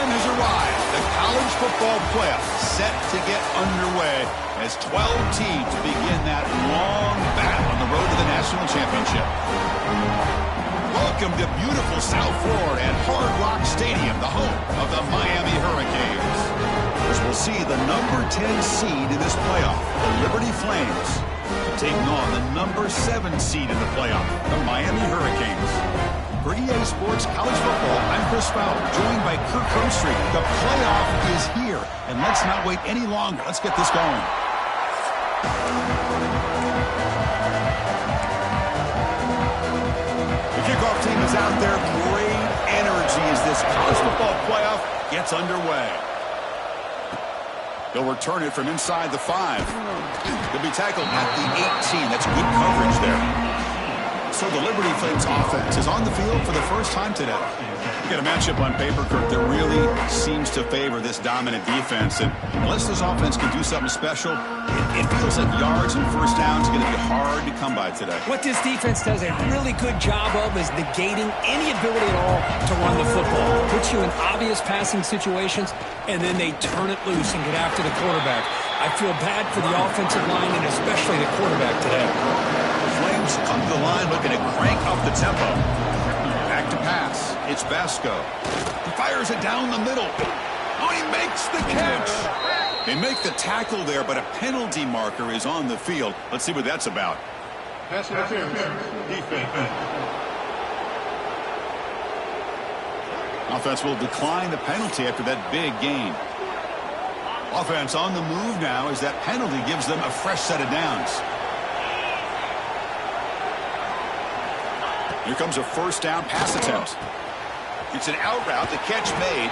time has arrived. The college football playoff set to get underway as 12 teams begin that long battle on the road to the national championship. Welcome to beautiful South Florida at Hard Rock Stadium, the home of the Miami Hurricanes. As we'll see the number 10 seed in this playoff, the Liberty Flames, taking on the number 7 seed in the playoff, the Miami Hurricanes. For EA Sports College Football, I'm Chris Fowler, joined by Kirk Herbstreit. The playoff is here, and let's not wait any longer. Let's get this going. The kickoff team is out there. Great energy as this college football playoff gets underway. They'll return it from inside the 5. They'll be tackled at the 18. That's good coverage there. So the Liberty Flames offense is on the field for the first time today. You get a matchup on paper, Kirk, that really seems to favor this dominant defense. And unless this offense can do something special, it feels like yards and first downs are going to be hard to come by today. What this defense does a really good job of is negating any ability at all to run the football. Puts you in obvious passing situations, and then they turn it loose and get after the quarterback. I feel bad for the offensive line and especially the quarterback today. Flames come to the line looking to crank up the tempo. Back to pass. It's Basco. He fires it down the middle. Oh, he makes the catch. They make the tackle there, but a penalty marker is on the field. Let's see what that's about. Pass interference. Defense. Offense will decline the penalty after that big gain. Offense on the move now as that penalty gives them a fresh set of downs. Here comes a first down pass attempt. It's an out route, the catch made.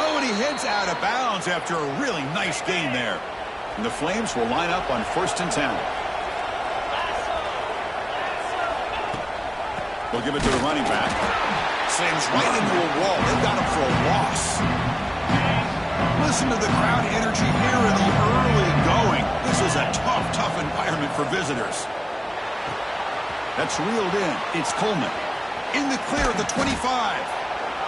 Oh, and he heads out of bounds after a really nice gain there. And the Flames will line up on 1st and 10. They'll give it to the running back. Slams right into a wall. They've got him for a loss. Listen to the crowd energy here in the early going. This is a tough environment for visitors. That's reeled in. It's Coleman. In the clear at the 25.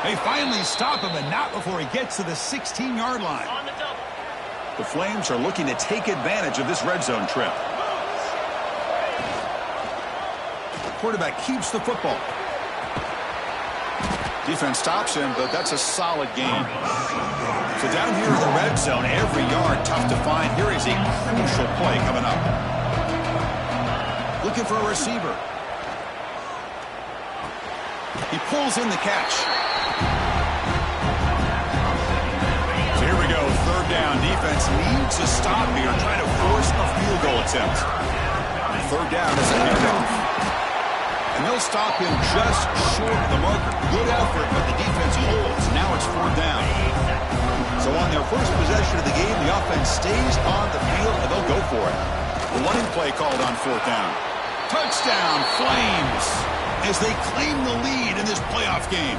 They finally stop him, and not before he gets to the 16-yard line. The Flames are looking to take advantage of this red zone trip. Quarterback keeps the football. Defense stops him, but that's a solid gain. So down here in the red zone, every yard tough to find. Here is a crucial play coming up. Looking for a receiver. He pulls in the catch. So here we go, 3rd down. Defense needs a stop here, trying to force a field goal attempt. And 3rd down is a handoff. And they'll stop him just short of the marker. Good effort, but the defense holds. Now it's 4th down. So on their first possession of the game, the offense stays on the field, and they'll go for it. The running play called on 4th down. Touchdown, Flames, as they claim the lead in this playoff game.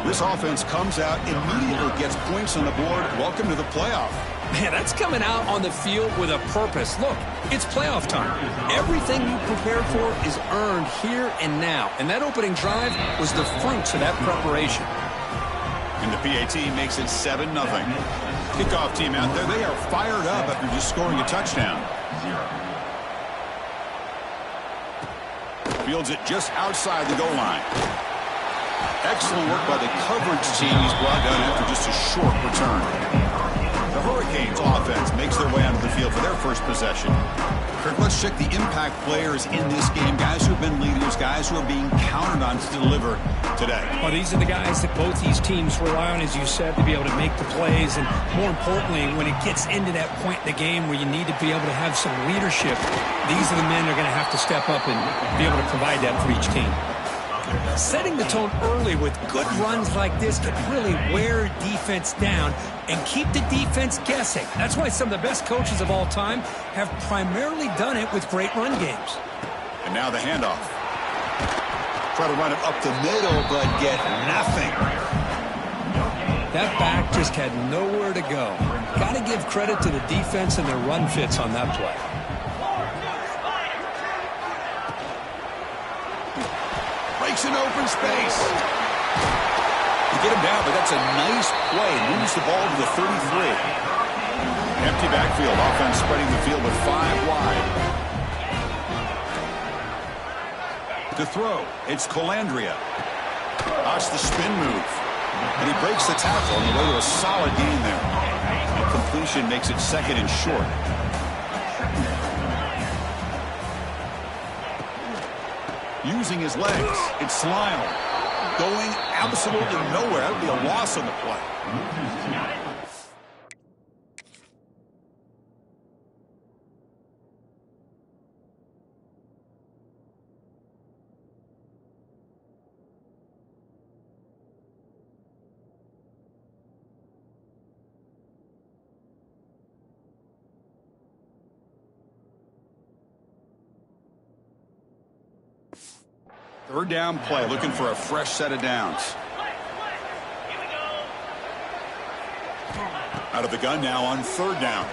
This offense comes out, immediately gets points on the board. Welcome to the playoff. Man, that's coming out on the field with a purpose. Look, it's playoff time. Everything you prepared for is earned here and now. And that opening drive was the fruits of that preparation. And the PAT makes it 7-0. Kickoff team out there, they are fired up after just scoring a touchdown. Fields it just outside the goal line. Excellent work by the coverage team. He's brought down after just a short return. The Hurricanes offense makes their way onto the field for their first possession. Kirk, let's check the impact players in this game. Guys who have been leaders, guys who are being counted on to deliver today. Well, these are the guys that both these teams rely on, as you said, to be able to make the plays. And more importantly, when it gets into that point in the game where you need to be able to have some leadership, these are the men that are going to have to step up and be able to provide that for each team. Setting the tone early with good runs like this can really wear defense down and keep the defense guessing. That's why some of the best coaches of all time have primarily done it with great run games. And now the handoff. Try to run it up the middle, but get nothing. That back just had nowhere to go. Got to give credit to the defense and their run fits on that play. Breaks an open space. You get him down, but that's a nice play. Moves the ball to the 33. Empty backfield. Offense spreading the field with 5 wide. To throw, it's Colandrea. Watch the spin move. And he breaks the tackle on the way to a solid gain there. And completion makes it 2nd and short. Using his legs, it's Lyle. Going absolutely nowhere. That would be a loss on the play. Third down play, looking for a fresh set of downs. Out of the gun now on 3rd down.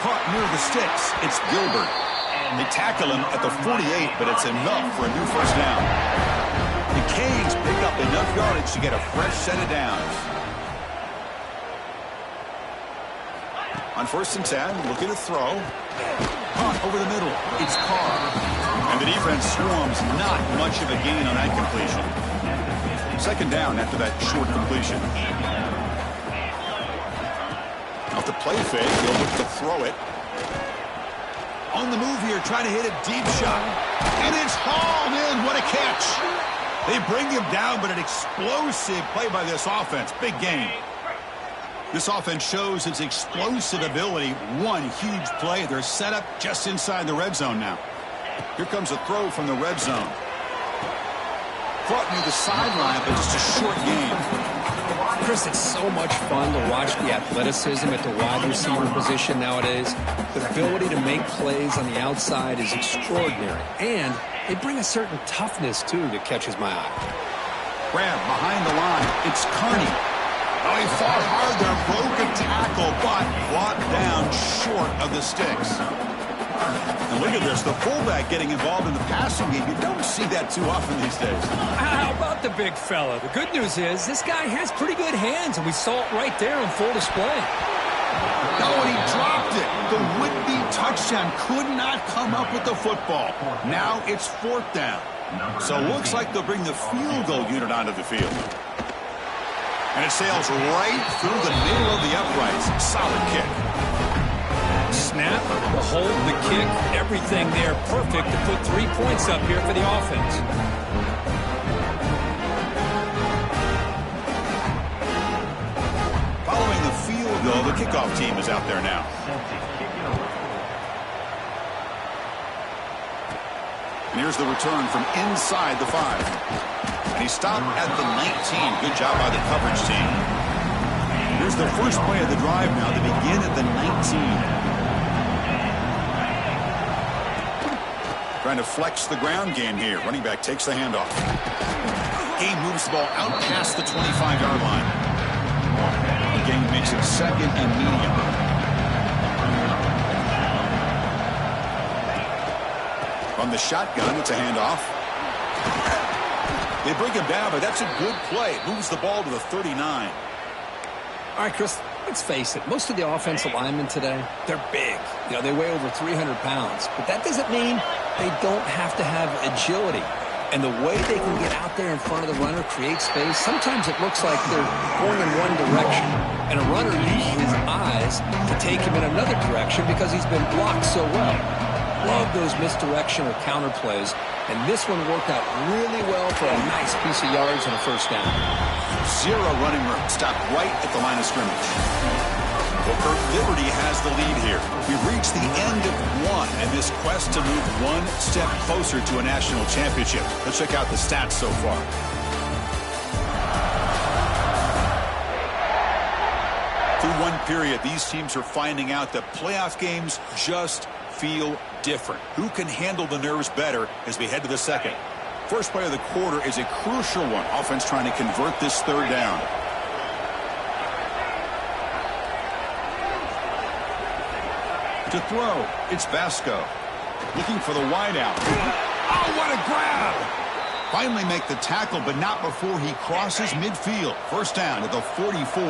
Caught near the sticks. It's Gilbert. They tackle him at the 48, but it's enough for a new first down. The Canes pick up enough yardage to get a fresh set of downs. On 1st and 10, looking to throw. Caught over the middle. It's Carr. And the defense swarms, not much of a gain on that completion. 2nd down after that short completion. Off the play fake, they'll look to throw it. On the move here, trying to hit a deep shot. And it's hauled in. What a catch. They bring him down, but an explosive play by this offense. Big game. This offense shows its explosive ability. One huge play. They're set up just inside the red zone now. Here comes a throw from the red zone. Caught near the sideline, but just a short game. Chris, it's so much fun to watch the athleticism at the wide receiver position nowadays. The ability to make plays on the outside is extraordinary. And they bring a certain toughness, too, that catches my eye. Grab behind the line. It's Kearney. Oh, he fought hard there, broke a tackle, but brought down short of the sticks. And look at this, the fullback getting involved in the passing game. You don't see that too often these days. How about the big fella? The good news is this guy has pretty good hands, and we saw it right there on full display. No, and he dropped it. The would-be touchdown could not come up with the football. Now it's 4th down. So it looks like they'll bring the field goal unit onto the field. And it sails right through the middle of the uprights. Solid kick. Snap, the hold, the kick, everything there perfect to put 3 points up here for the offense. Following the field goal, the kickoff team is out there now. And here's the return from inside the 5. And he stopped at the 19. Good job by the coverage team. Here's the first play of the drive now. They begin at the 19. Trying to flex the ground game here. Running back takes the handoff. Game moves the ball out past the 25-yard line. The game makes it 2nd and medium. From the shotgun, it's a handoff. They bring him down, but that's a good play. Moves the ball to the 39. All right, Chris, let's face it. Most of the offensive linemen today, they're big. You know, they weigh over 300 pounds. But that doesn't mean they don't have to have agility. And the way they can get out there in front of the runner, create space, sometimes it looks like they're going in one direction. And a runner uses his eyes to take him in another direction because he's been blocked so well. Love those misdirection or counter plays. And this one worked out really well for a nice piece of yards and a first down. 0 running room. Stopped right at the line of scrimmage. Well, Liberty has the lead here. We've reached the end of 1 in this quest to move 1 step closer to a national championship. Let's check out the stats so far. Through 1 period, these teams are finding out that playoff games just feel different. Who can handle the nerves better as we head to the 2nd? First play of the quarter is a crucial one. Offense trying to convert this 3rd down. To throw, it's Vasco. Looking for the wideout. Oh, what a grab! Finally make the tackle, but not before he crosses midfield. First down at the 44.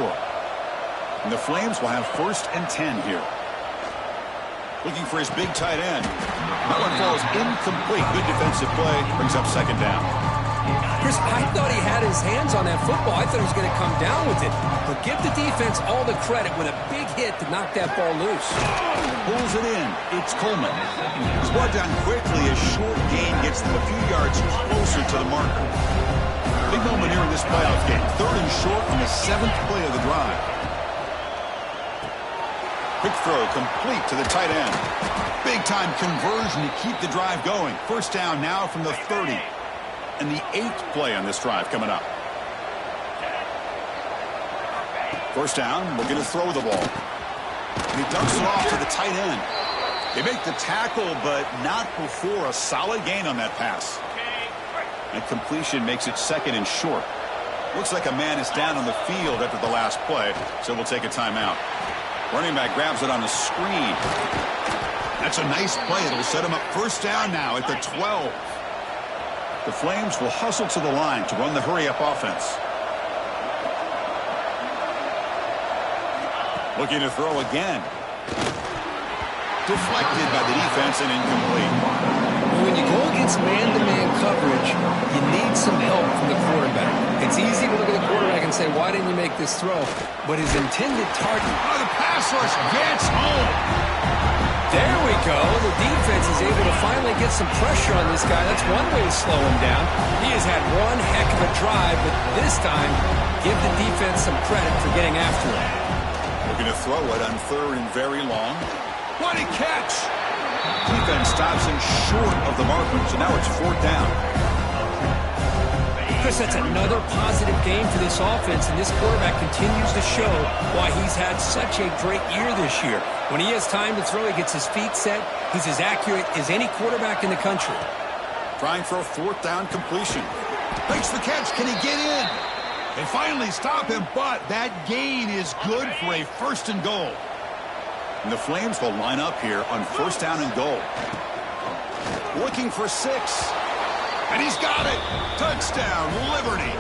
And the Flames will have 1st and 10 here. Looking for his big tight end. That one falls incomplete. Good defensive play. Brings up 2nd down. Chris, I thought he had his hands on that football. I thought he was going to come down with it. But give the defense all the credit with a big hit to knock that ball loose. Pulls it in. It's Coleman. He's brought down quickly as short gain gets them a few yards closer to the marker. Big moment here in this playoff game. 3rd and short on the 7th play of the drive. Quick throw complete to the tight end. Big time conversion to keep the drive going. First down now from the 30. And the 8th play on this drive coming up. First down, looking to throw the ball. And he dumps it off to the tight end. They make the tackle, but not before a solid gain on that pass. And completion makes it 2nd and short. Looks like a man is down on the field after the last play, so we'll take a timeout. Running back grabs it on the screen. That's a nice play. It'll set him up first down now at the 12. The Flames will hustle to the line to run the hurry-up offense. Looking to throw again. Deflected by the defense and incomplete. When you go against man-to-man coverage, you need some help from the quarterback. It's easy to look at the quarterback and say, why didn't you make this throw? But his intended target... Oh, the pass rush gets home. There we go. The defense is able to finally get some pressure on this guy. That's one way to slow him down. He has had one heck of a drive, but this time, give the defense some credit for getting after him. Looking to throw it on 3rd and very long. What a catch! Defense stops him short of the marker, so now it's 4th down. Chris, that's another positive game for this offense, and this quarterback continues to show why he's had such a great year this year. When he has time to throw, he gets his feet set. He's as accurate as any quarterback in the country. Trying for a 4th down completion. Makes the catch. Can he get in? They finally stop him, but that gain is good for a 1st and goal. And the Flames will line up here on 1st down and goal. Looking for 6. And he's got it. Touchdown, Liberty.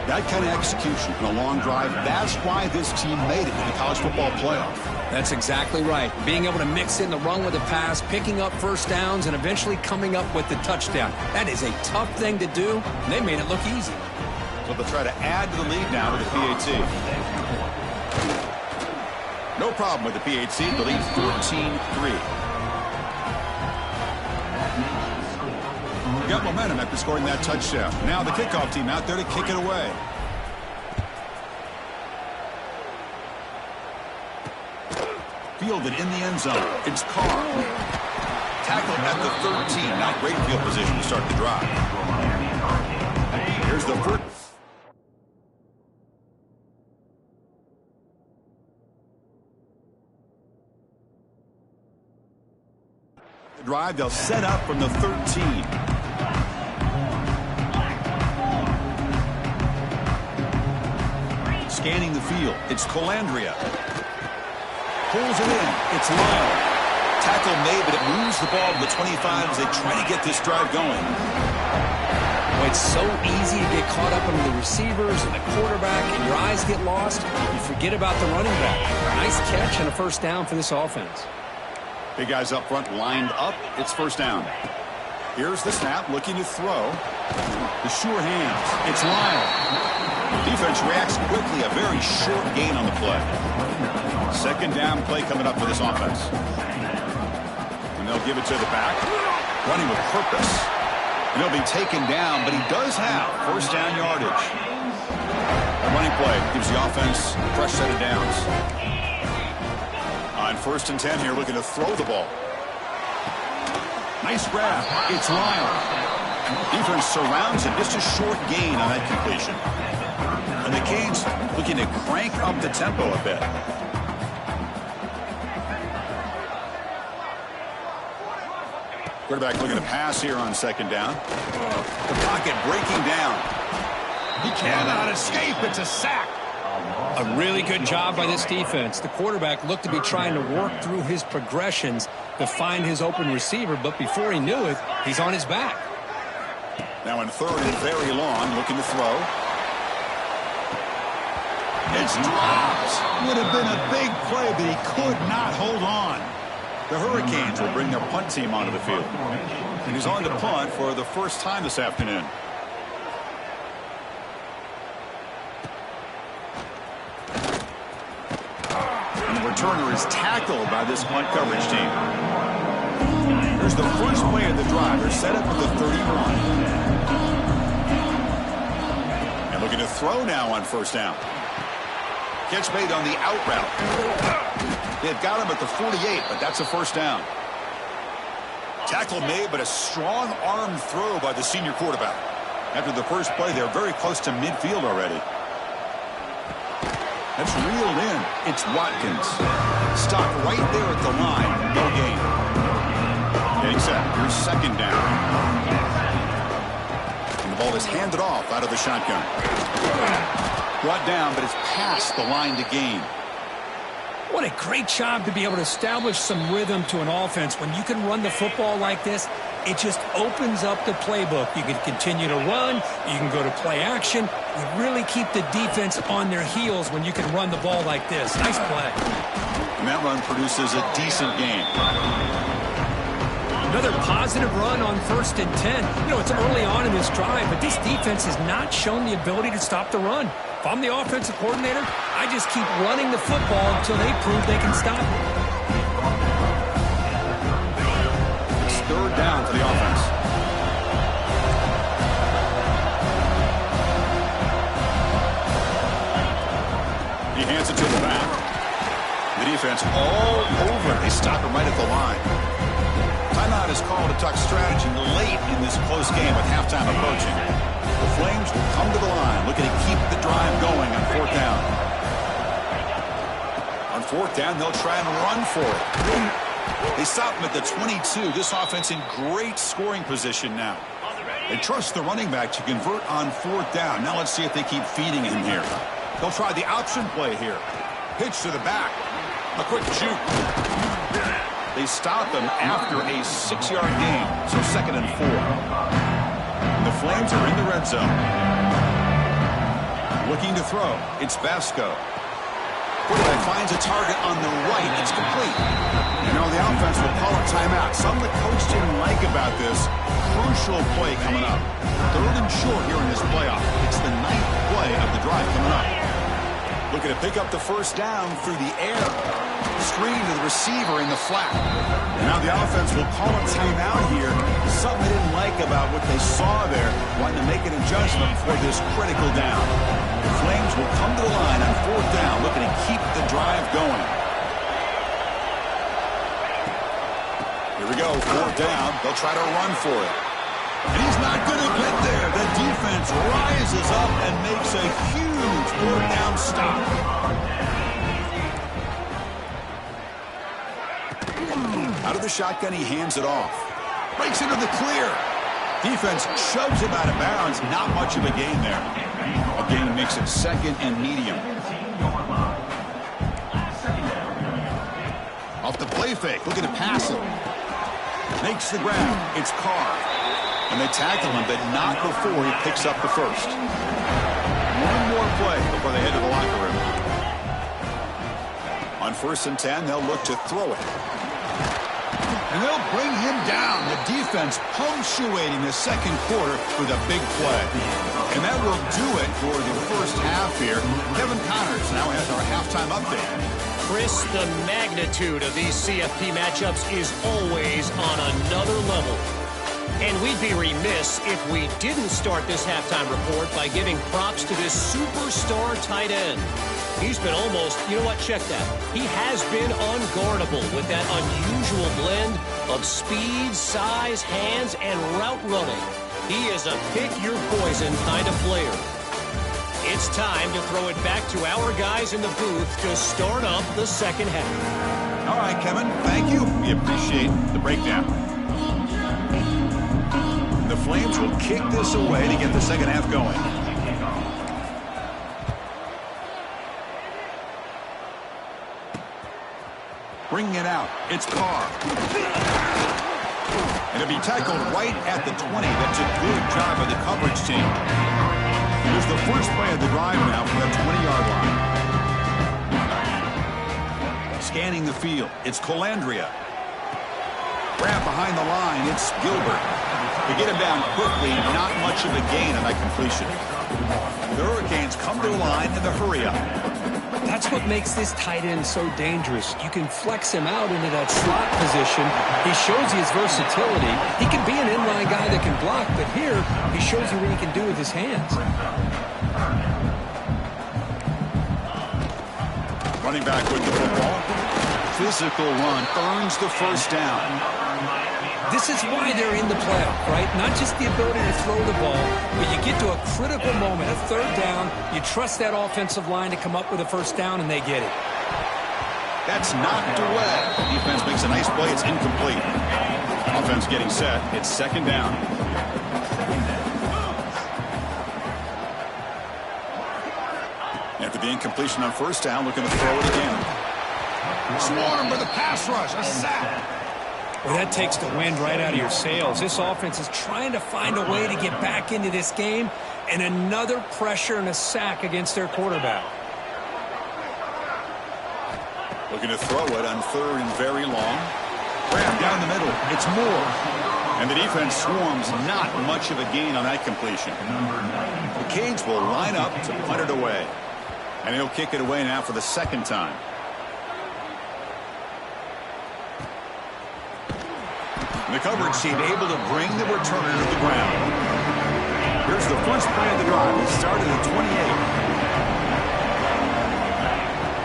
That kind of execution in a long drive, that's why this team made it in the college football playoff. That's exactly right. Being able to mix in the run with the pass, picking up first downs, and eventually coming up with the touchdown. That is a tough thing to do, and they made it look easy. So they'll try to add to the lead now with the PAT. No problem with the PAT. The lead 14-3. Got momentum after scoring that touchdown. Now the kickoff team out there to kick it away. Fielded in the end zone. It's Carr. Tackled at the 13. Not great field position to start the drive. Here's the first. The drive, they'll set up from the 13. Scanning the field. It's Colandrea. Pulls it in. It's Lyle. Tackle made, but it moves the ball to the 25 as they try to get this drive going. Well, it's so easy to get caught up under the receivers and the quarterback, and your eyes get lost. You forget about the running back. Nice catch and a 1st down for this offense. Big guys up front lined up. It's 1st down. Here's the snap, looking to throw. The sure hands. It's Lyle. Defense reacts quickly. A very short gain on the play. 2nd down play coming up for this offense. And they'll give it to the back. Running with purpose. And he'll be taken down, but he does have 1st down yardage. A running play gives the offense a fresh set of downs. On 1st and 10 here, looking to throw the ball. Nice grab. It's Lyle. Defense surrounds him. Just a short gain on that completion. And the Canes looking to crank up the tempo a bit. Quarterback looking to pass here on 2nd down. The pocket breaking down. He cannot escape. It's a sack. A really good job by this defense. The quarterback looked to be trying to work through his progressions to find his open receiver, but before he knew it, he's on his back. Now in third and very long, looking to throw. It's dropped. Would have been a big play, but he could not hold on. The Hurricanes will bring their punt team onto the field. And he's on to punt for the first time this afternoon. And the returner is tackled by this punt coverage team. Here's the first play of the drive. They're set up at the 31. And looking to throw now on first down. Catch made on the out route. They've got him at the 48, but that's a first down. Tackle made, but a strong arm throw by the senior quarterback. After the first play, they're very close to midfield already. That's reeled in. It's Watkins. Stopped right there at the line. No gain. Getting set. Here's second down. And the ball is handed off out of the shotgun. Brought down, but it's past the line to gain. What a great job to be able to establish some rhythm to an offense. When you can run the football like this, it just opens up the playbook. You can continue to run. You can go to play action. You really keep the defense on their heels when you can run the ball like this. Nice play. And that run produces a decent gain. Another positive run on 1st and 10. You know, it's early on in this drive, but this defense has not shown the ability to stop the run. If I'm the offensive coordinator, I just keep running the football until they prove they can stop it. It's third down for the offense. He hands it to the back. The defense all over. They stop him right at the line. Timeout is called to talk strategy late in this close game with halftime approaching. The Flames will come to the line, looking to keep the drive going on fourth down. On fourth down, they'll try and run for it. They stop him at the 22. This offense in great scoring position now. They trust the running back to convert on fourth down. Now let's see if they keep feeding him here. They'll try the option play here. Pitch to the back. A quick juke. They stop him after a 6-yard gain, so 2nd and 4. And the Flames are in the red zone. Looking to throw. It's Vasco. Quarterback finds a target on the right. It's complete. You know, the offense will call a timeout. Something the coach didn't like about this. Crucial play coming up. 3rd and short here in this playoff. It's the 9th play of the drive coming up. Looking to pick up the first down through the air. Screen to the receiver in the flat. And now the offense will call a timeout here. Something they didn't like about what they saw there. Wanting to make an adjustment for this critical down. The Flames will come to the line on fourth down, looking to keep the drive going. Here we go, fourth down. They'll try to run for it. And he's not going to get there. The defense rises up and makes a huge fourth down stop. Out of the shotgun, he hands it off. Breaks into the clear. Defense shoves him out of bounds. Not much of a gain there. A gain makes it 2nd and medium. Off the play fake. Looking to pass him. Makes the grab. It's Carr. And they tackle him, but not before he picks up the first. One more play before they head to the locker room. On 1st and 10, they'll look to throw it. And they'll bring him down. The defense punctuating the second quarter with a big play. And that will do it for the first half here. Kevin Connors now has our halftime update. Chris, the magnitude of these CFP matchups is always on another level. And we'd be remiss if we didn't start this halftime report by giving props to this superstar tight end. He's been almost, you know what, check that. He has been unguardable with that unusual blend of speed, size, hands, and route running. He is a pick-your-poison kind of player. It's time to throw it back to our guys in the booth to start up the second half. All right, Kevin, thank you. We appreciate the breakdown. The Flames will kick this away to get the second half going. Bringing it out. It's Carr. And it'll be tackled right at the 20. That's a good job by the coverage team. Here's the first play of the drive now from the 20-yard line. Scanning the field, it's Colandrea. Grab behind the line, it's Gilbert. They get him down quickly, not much of a gain on that completion. The Hurricanes come to the line in the hurry-up. That's what makes this tight end so dangerous. You can flex him out into that slot position. He shows you his versatility. He can be an inline guy that can block, but here he shows you what he can do with his hands. Running back with the football. Physical run earns the first down. This is why they're in the playoff, right? Not just the ability to throw the ball, but you get to a critical moment, a third down, you trust that offensive line to come up with a first down, and they get it. That's knocked away. Defense makes a nice play. It's incomplete. Offense getting set. It's second down. After the incompletion on first down, looking to throw it again. Swarm with a pass rush, a sack. Well, that takes the wind right out of your sails. This offense is trying to find a way to get back into this game, and another pressure and a sack against their quarterback. Looking to throw it on third and very long. Grab down the middle. It's Moore. And the defense swarms, not much of a gain on that completion. The Canes will line up to punt it away. And he'll kick it away now for the second time. And the coverage team able to bring the returner to the ground. Here's the first play of the drive. It started at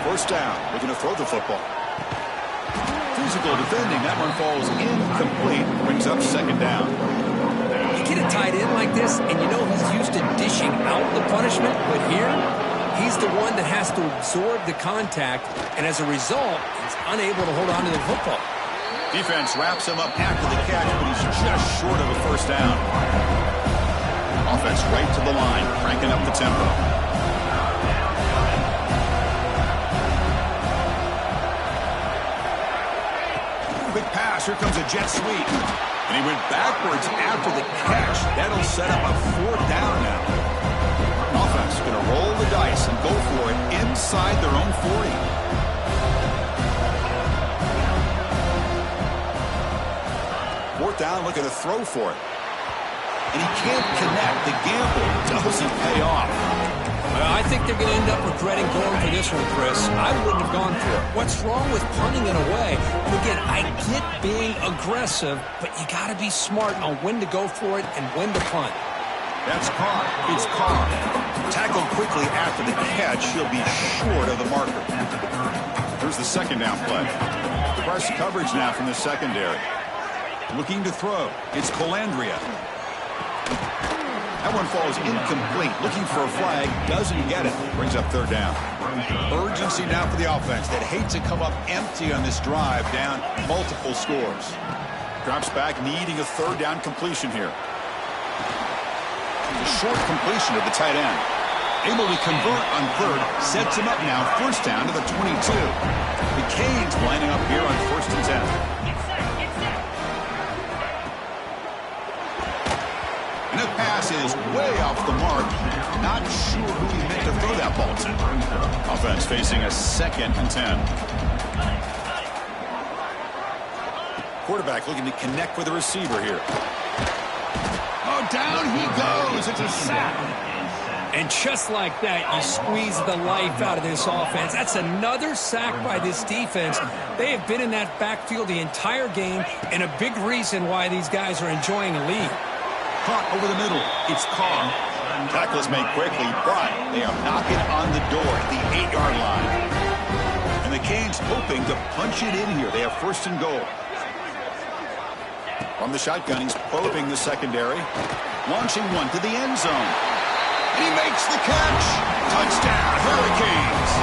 28. First down. Looking to throw the football. Physical defending. That one falls incomplete. Brings up second down. You get a tight end like this, and you know he's used to dishing out the punishment, but here, he's the one that has to absorb the contact, and as a result, he's unable to hold on to the football. Defense wraps him up after the catch, but he's just short of a first down. Offense right to the line, cranking up the tempo. Quick pass, here comes a jet sweep. And he went backwards after the catch. That'll set up a fourth down now. Offense going to roll the dice and go for it inside their own 40. Fourth down, looking to throw for it. And he can't connect. The gamble doesn't pay off. Well, I think they're going to end up regretting going for this one, Chris. I wouldn't have gone for it. What's wrong with punting it away? And again, I get being aggressive, but you got to be smart on when to go for it and when to punt. That's Carr. It's Carr. Tackled quickly after the catch. He'll be short of the marker. Here's the second down play. Press coverage now from the secondary. Looking to throw. It's Colandrea. That one falls incomplete. Looking for a flag. Doesn't get it. Brings up third down. Urgency now for the offense that hate to come up empty on this drive, down multiple scores. Drops back, needing a third down completion here. A short completion of the tight end. Able to convert on third. Sets him up now. First down to the 22. The Canes lining up here on first and 10. And that pass is way off the mark. Not sure who he meant to throw that ball to. Offense facing a second and 10. Quarterback looking to connect with the receiver here. Oh, down he goes. It's a sack. And just like that, you squeeze the life out of this offense. That's another sack by this defense. They have been in that backfield the entire game, and a big reason why these guys are enjoying a lead. Caught over the middle. It's Carr. Tackle is made quickly, but they are knocking on the door at the 8-yard line. And the Canes hoping to punch it in here. They have first and goal. From the shotgun, he's probing the secondary. Launching one to the end zone. And he makes the catch. Touchdown, Hurricanes.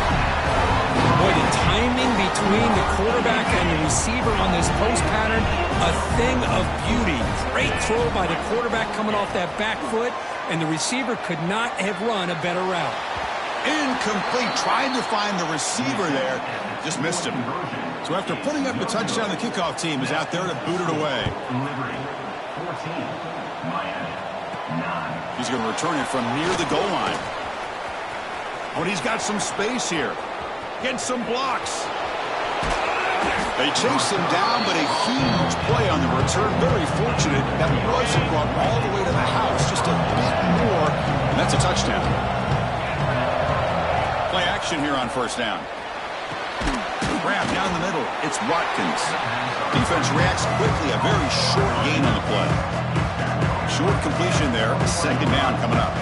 Boy, the timing between the quarterback and the receiver on this post pattern, a thing of beauty. Great throw by the quarterback coming off that back foot, and the receiver could not have run a better route. Incomplete, trying to find the receiver there. Just missed him. So after putting up the touchdown, the kickoff team is out there to boot it away. He's going to return it from near the goal line. But he's got some space here. Gets some blocks. They chase him down, but a huge play on the return. Very fortunate that wasn't brought all the way to the house. Just a bit more, and that's a touchdown. Play action here on first down. Grab down the middle. It's Watkins. Defense reacts quickly. A very short gain on the play. Short completion there. Second down coming up.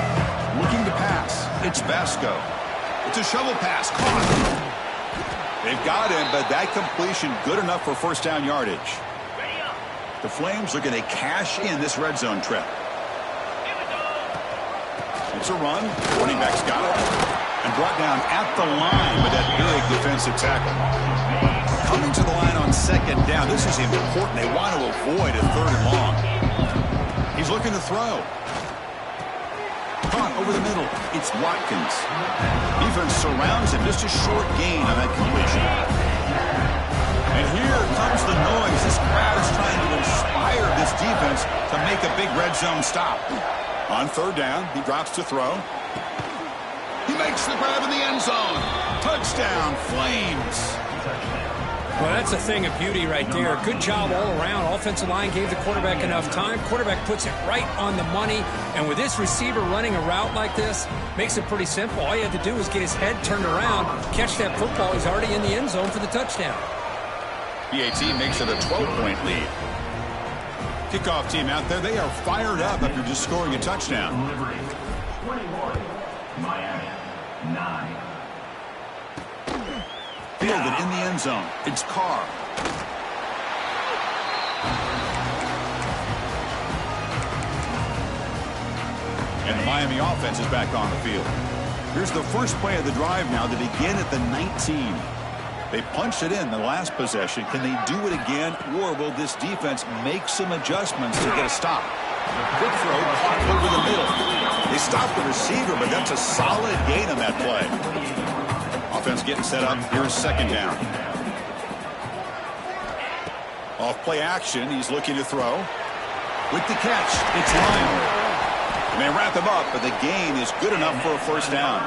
Looking to pass. It's Vasco. It's a shovel pass. Caught. They've got him, but that completion good enough for first down yardage. The Flames are going to cash in this red zone trip. It's a run. Running back's got it. And brought down at the line with that big defensive tackle. Coming to the line on second down. This is important. They want to avoid a third and long. He's looking to throw. Caught over the middle. It's Watkins. Defense surrounds him. Just a short gain on that completion. And here comes the noise. This crowd is trying to inspire this defense to make a big red zone stop. On third down, he drops to throw. He makes the grab in the end zone. Touchdown, Flames. Well, that's a thing of beauty right there. Good job all around. Offensive line gave the quarterback enough time. Quarterback puts it right on the money. And with this receiver running a route like this, makes it pretty simple. All you had to do was get his head turned around, catch that football. He's already in the end zone for the touchdown. PAT makes it a 12-point lead. Kickoff team out there, they are fired up after just scoring a touchdown. 21, Miami, 9. Fielded in the end zone. It's Carr. And the Miami offense is back on the field. Here's the first play of the drive now to begin at the 19. They punched it in the last possession. Can they do it again, or will this defense make some adjustments to get a stop? Quick throw, caught over the middle. They stopped the receiver, but that's a solid gain on that play. Offense getting set up. Here's second down. Off play action. He's looking to throw. With the catch, it's Lyon. And they wrap him up, but the gain is good enough for a first down.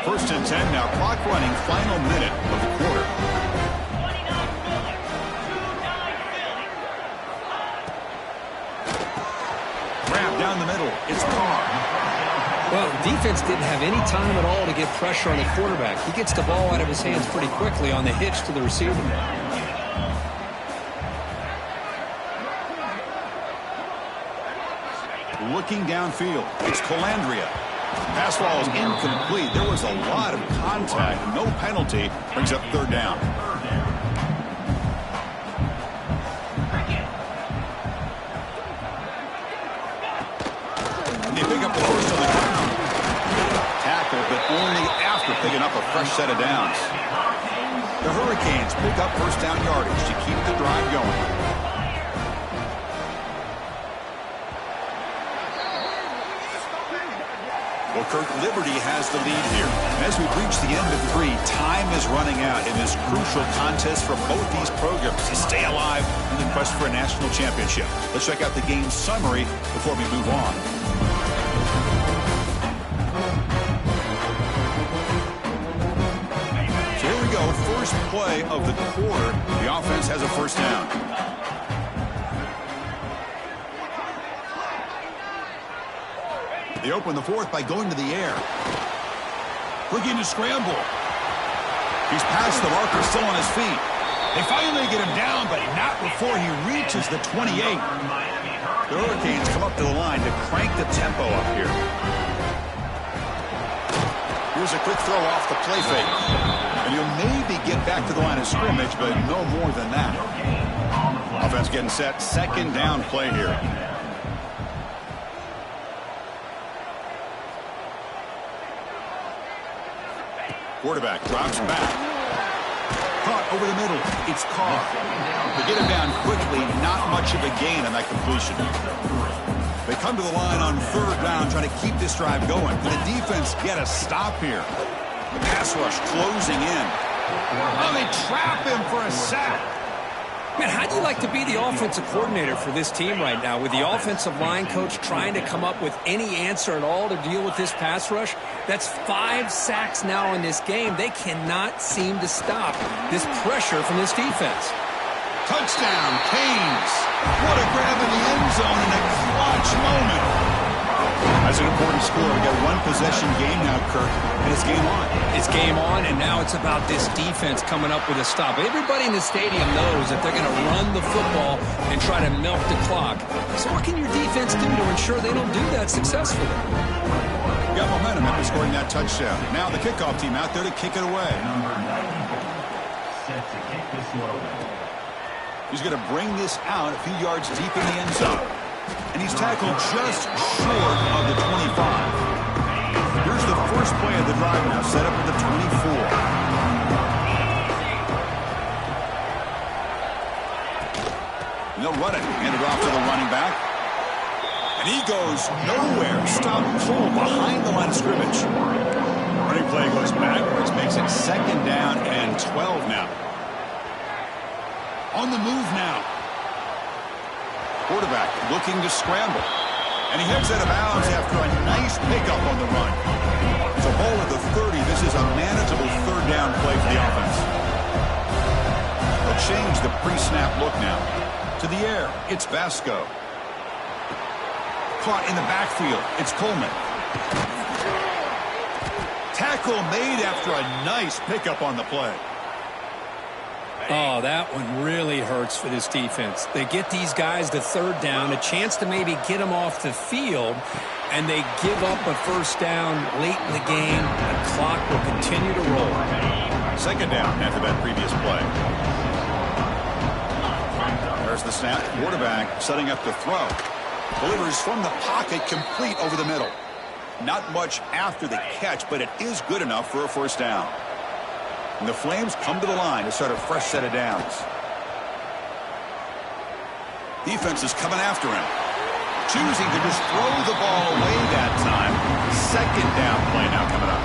First and 10 now. Clock running. Final minute of the quarter. Grab down the middle. It's Carr. Well, defense didn't have any time at all to get pressure on the quarterback. He gets the ball out of his hands pretty quickly on the hitch to the receiver. Looking downfield, it's Calandria. Pass ball is incomplete. There was a lot of contact. No penalty. Brings up third down. They pick up the first on the ground. Tackle, but only after picking up a fresh set of downs. The Hurricanes pick up first down yardage to keep the drive going. Well, Kirk, Liberty has the lead here. And as we've reached the end of 3, time is running out in this crucial contest for both these programs to stay alive in the quest for a national championship. Let's check out the game summary before we move on. So here we go. First play of the quarter. The offense has a first down. They open the fourth by going to the air. Looking to scramble. He's past the marker, still on his feet. They finally get him down, but not before he reaches the 28. The Hurricanes come up to the line to crank the tempo up here. Here's a quick throw off the play fake. And he'll maybe get back to the line of scrimmage, but no more than that. Offense getting set. Second down play here. Quarterback drops back. Caught over the middle. It's Carr. They get him down quickly. Not much of a gain on that completion. They come to the line on third down, trying to keep this drive going. Can the defense get a stop here? The pass rush closing in. Oh, they trap him for sack. Man, how do you like to be the offensive coordinator for this team right now with the offensive line coach trying to come up with any answer at all to deal with this pass rush? That's 5 sacks now in this game. They cannot seem to stop this pressure from this defense. Touchdown, Canes. What a grab in the end zone in a clutch moment. That's an important score. We got one possession game now, Kirk, and it's game on. It's game on, and now it's about this defense coming up with a stop. Everybody in the stadium knows that they're going to run the football and try to milk the clock. So what can your defense do to ensure they don't do that successfully? Got momentum after scoring that touchdown. Now the kickoff team out there to kick it away. Number 94, set to kick this one away. He's going to bring this out a few yards deep in the end zone. And he's tackled just short of the 25. Here's the first play of the drive now, set up at the 24. And they'll run it. Hand it off to the running back. And he goes nowhere. Stop pull behind the line of scrimmage. Running play goes backwards, makes it 2nd down and 12 now. On the move now. Quarterback looking to scramble. And he heads out of bounds after a nice pickup on the run. It's a ball at the 30. This is a manageable 3rd down play for the offense. They'll change the pre-snap look now. To the air, it's Vasco. Caught in the backfield, it's Coleman. Tackle made after a nice pickup on the play. Oh, that one really hurts for this defense. They get these guys to 3rd down, a chance to maybe get them off the field, and they give up a 1st down late in the game. The clock will continue to roll. 2nd down after that previous play. There's the snap. Quarterback setting up to throw. Delivers from the pocket, complete over the middle. Not much after the catch, but it is good enough for a 1st down. And the Flames come to the line to start a fresh set of downs. Defense is coming after him. Choosing to just throw the ball away that time. 2nd down play now coming up.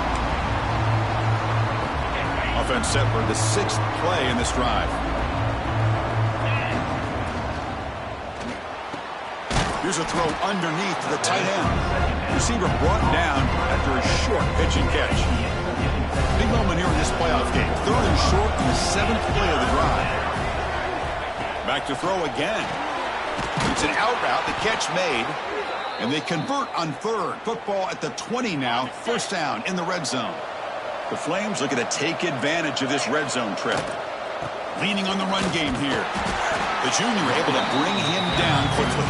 Offense set for the 6th play in this drive. Here's a throw underneath to the tight end. Receiver brought down after a short pitch and catch. Big moment here in this playoff game. 3rd and short on the 7th play of the drive. Back to throw again. It's an out route. The catch made. And they convert on 3rd. Football at the 20 now. 1st down in the red zone. The Flames looking to take advantage of this red zone trip. Leaning on the run game here. The junior able to bring him down quickly.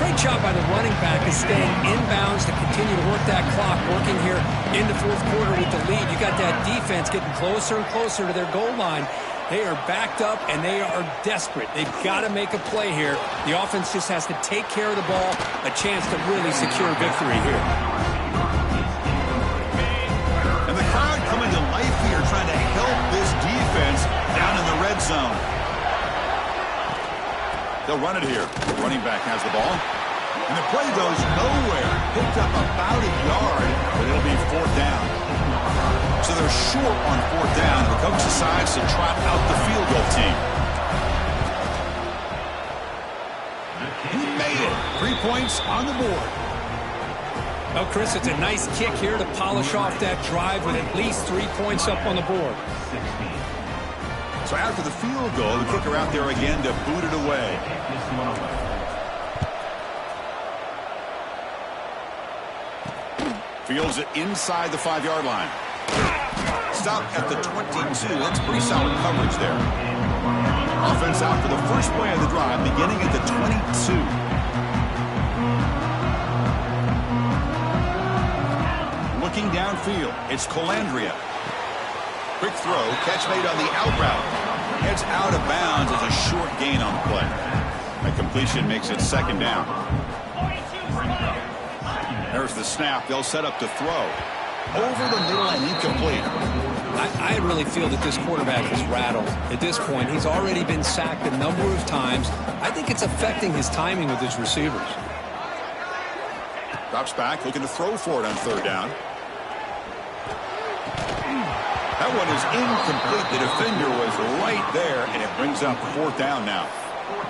Great job by the running back is staying inbounds to continue to work that clock, working here in the 4th quarter with the lead. You got that defense getting closer and closer to their goal line. They are backed up, and they are desperate. They've got to make a play here. The offense just has to take care of the ball, a chance to really secure victory here. And the crowd coming to life here, trying to help this defense down in the red zone. They'll run it here. The running back has the ball. And the play goes nowhere. Picked up about a yard, but it'll be 4th down. So they're short on 4th down. The coach decides to trot out the field goal team. He made it. 3 points on the board. Well, Chris, it's a nice kick here to polish off that drive with at least 3 points up on the board. So after the field goal, the kicker out there again to boot it away. Fields it inside the 5-yard line. Stop at the 22. That's pretty solid coverage there. Offense out for the first play of the drive, beginning at the 22. Looking downfield, it's Colandrea. Quick throw, catch made on the out route. Heads out of bounds as a short gain on the play. That completion makes it 2nd down. There's the snap. They'll set up to throw. Over the middle and incomplete. I really feel that this quarterback is rattled. At this point, he's already been sacked a number of times. I think it's affecting his timing with his receivers. Drops back, looking to throw for it on 3rd down. That one is incomplete. The defender was right there, and it brings up 4th down now.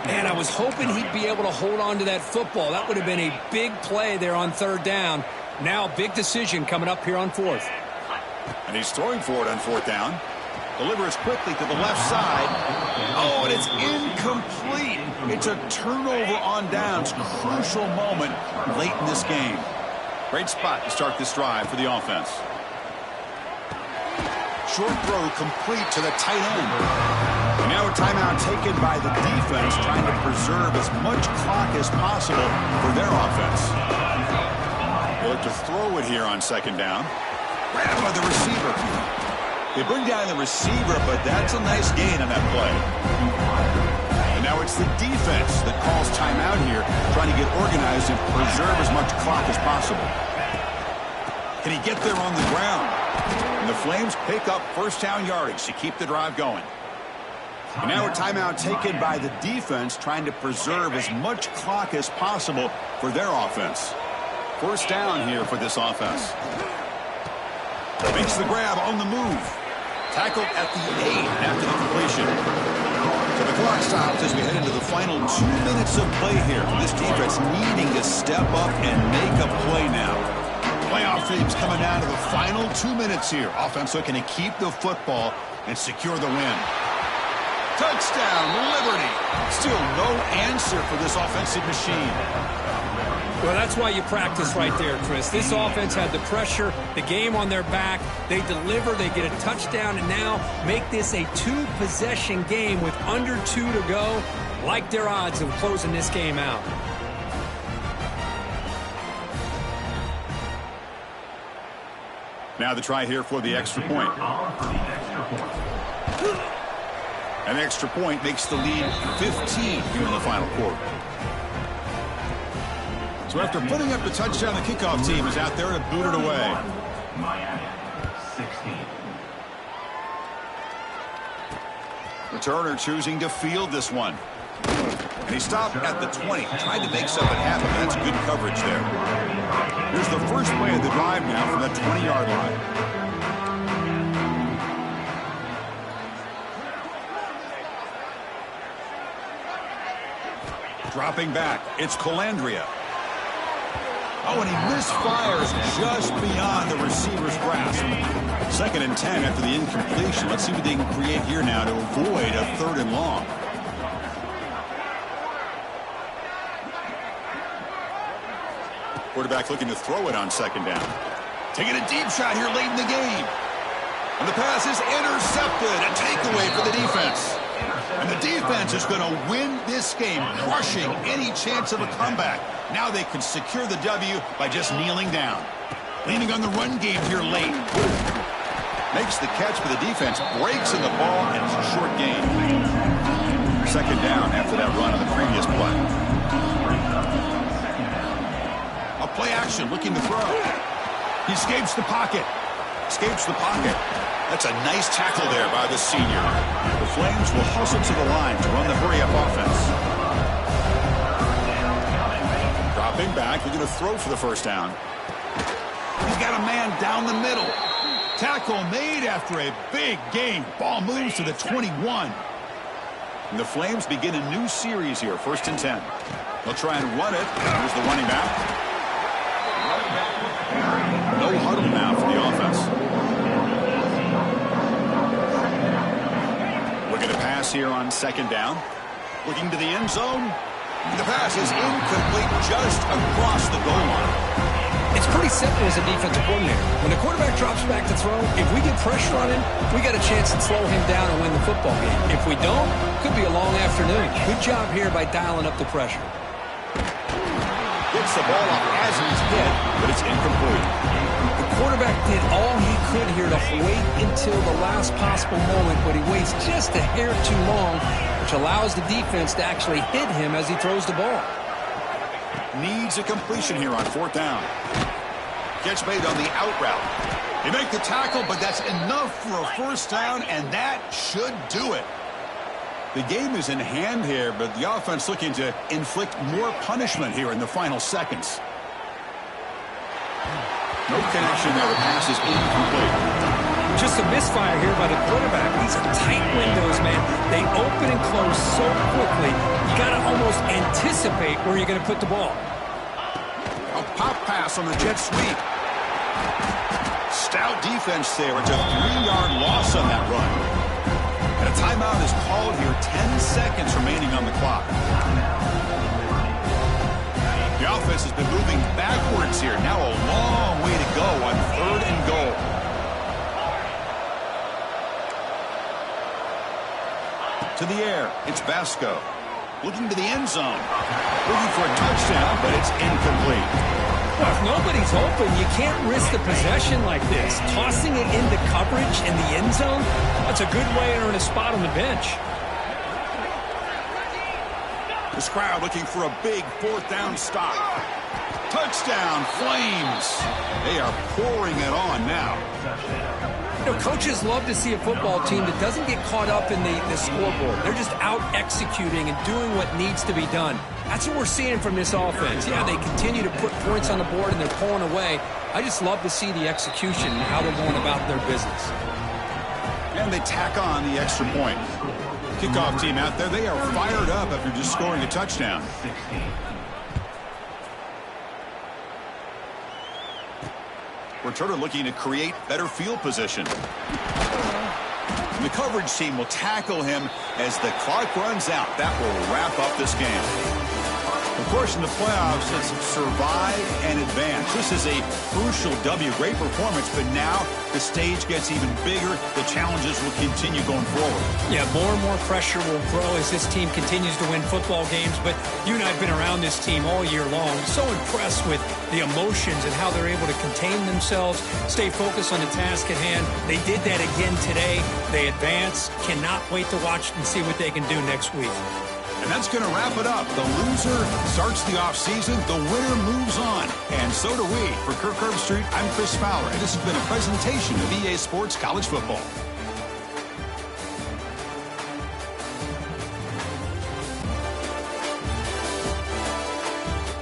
And I was hoping he'd be able to hold on to that football. That would have been a big play there on 3rd down. Now, big decision coming up here on 4th. And he's throwing for it on 4th down. Delivers quickly to the left side. Oh, and it's incomplete. It's a turnover on downs. Crucial moment late in this game. Great spot to start this drive for the offense. Short throw complete to the tight end. And now a timeout taken by the defense, trying to preserve as much clock as possible for their offense. They look to throw it here on 2nd down. Grab by the receiver. They bring down the receiver, but that's a nice gain on that play. And now it's the defense that calls timeout here, trying to get organized and preserve as much clock as possible. Can he get there on the ground? And the Flames pick up 1st down yardage to keep the drive going. And now a timeout taken by the defense, trying to preserve as much clock as possible for their offense. 1st down here for this offense. Makes the grab on the move. Tackled at the 8 after the completion. So the clock stops as we head into the final 2 minutes of play here. This defense needing to step up and make a play now. Playoff themes coming down to the final 2 minutes here. Offense looking to keep the football and secure the win. Touchdown, Liberty. Still no answer for this offensive machine. Well, that's why you practice right there, Chris. This offense had the pressure, the game on their back. They deliver, they get a touchdown, and now make this a 2-possession game with under 2 to go. Like their odds of closing this game out. Now the try here for the extra point. An extra point makes the lead 15 here in the final quarter. So after putting up the touchdown, the kickoff team is out there to boot it away. Miami, 16. Returner choosing to field this one. And he stopped at the 20, tried to make something happen. That's good coverage there. Here's the first play of the drive now from the 20-yard line. Dropping back, it's Colandrea. Oh, and he misfires just beyond the receiver's grasp. 2nd and 10 after the incompletion. Let's see what they can create here now to avoid a 3rd and long. Quarterback looking to throw it on 2nd down. Taking a deep shot here late in the game. And the pass is intercepted. A takeaway for the defense. And the defense is going to win this game, crushing any chance of a comeback. Now they can secure the W by just kneeling down. Leaning on the run game here late. Makes the catch for the defense, breaks in the ball, and it's a short gain. 2nd down after that run on the previous play. A play action, looking to throw. He escapes the pocket. Escapes the pocket. That's a nice tackle there by the senior. The Flames will hustle to the line to run the hurry-up offense. Dropping back, looking to throw for the 1st down. He's got a man down the middle. Tackle made after a big gain. Ball moves to the 21. And the Flames begin a new series here, 1st and 10. They'll try and run it. Here's the running back. No huddle now for the offense. Looking to pass here on 2nd down. Looking to the end zone. The pass is incomplete just across the goal line. It's pretty simple as a defensive coordinator. When the quarterback drops back to throw, if we get pressure on him, we got a chance to slow him down and win the football game. If we don't, could be a long afternoon. Good job here by dialing up the pressure. Gets the ball off as he's hit, but it's incomplete. The quarterback did all he could here to wait until the last possible moment, but he waits just a hair too long, which allows the defense to actually hit him as he throws the ball. Needs a completion here on 4th down. Catch made on the out route. They make the tackle, but that's enough for a 1st down, and that should do it. The game is in hand here, but the offense looking to inflict more punishment here in the final seconds. No connection there. The pass is incomplete. Just a misfire here by the quarterback. These are tight windows, man. They open and close so quickly, you got to almost anticipate where you're going to put the ball. A pop pass on the jet sweep. Stout defense there. It's a 3-yard loss on that run. And a timeout is called here. 10 seconds remaining on the clock. The offense has been moving backwards here. Now a long way to go on 3rd and goal. To the air, it's Vasco. Looking to the end zone. Looking for a touchdown, but it's incomplete. Well, if nobody's open, you can't risk the possession like this. Tossing it into coverage in the end zone, that's a good way to earn a spot on the bench. This crowd looking for a big 4th down stop. Touchdown, Flames. They are pouring it on now. You know, coaches love to see a football team that doesn't get caught up in the scoreboard. They're just out executing and doing what needs to be done. That's what we're seeing from this offense. Yeah, they continue to put points on the board and they're pulling away. I just love to see the execution and how they're going about their business. And they tack on the extra point. Kickoff team out there, they are fired up after just scoring a touchdown. Returner looking to create better field position. And the coverage team will tackle him as the clock runs out. That will wrap up this game. Of course, in the playoffs, it's survive and advance. This is a crucial W. Great performance, but now the stage gets even bigger. The challenges will continue going forward. Yeah, more and more pressure will grow as this team continues to win football games. But you and I have been around this team all year long. So impressed with the emotions and how they're able to contain themselves, stay focused on the task at hand. They did that again today. They advance. Cannot wait to watch and see what they can do next week. And that's going to wrap it up. The loser starts the offseason. The winner moves on. And so do we. For Kirk Herbstreit, I'm Chris Fowler. And this has been a presentation of EA Sports College Football.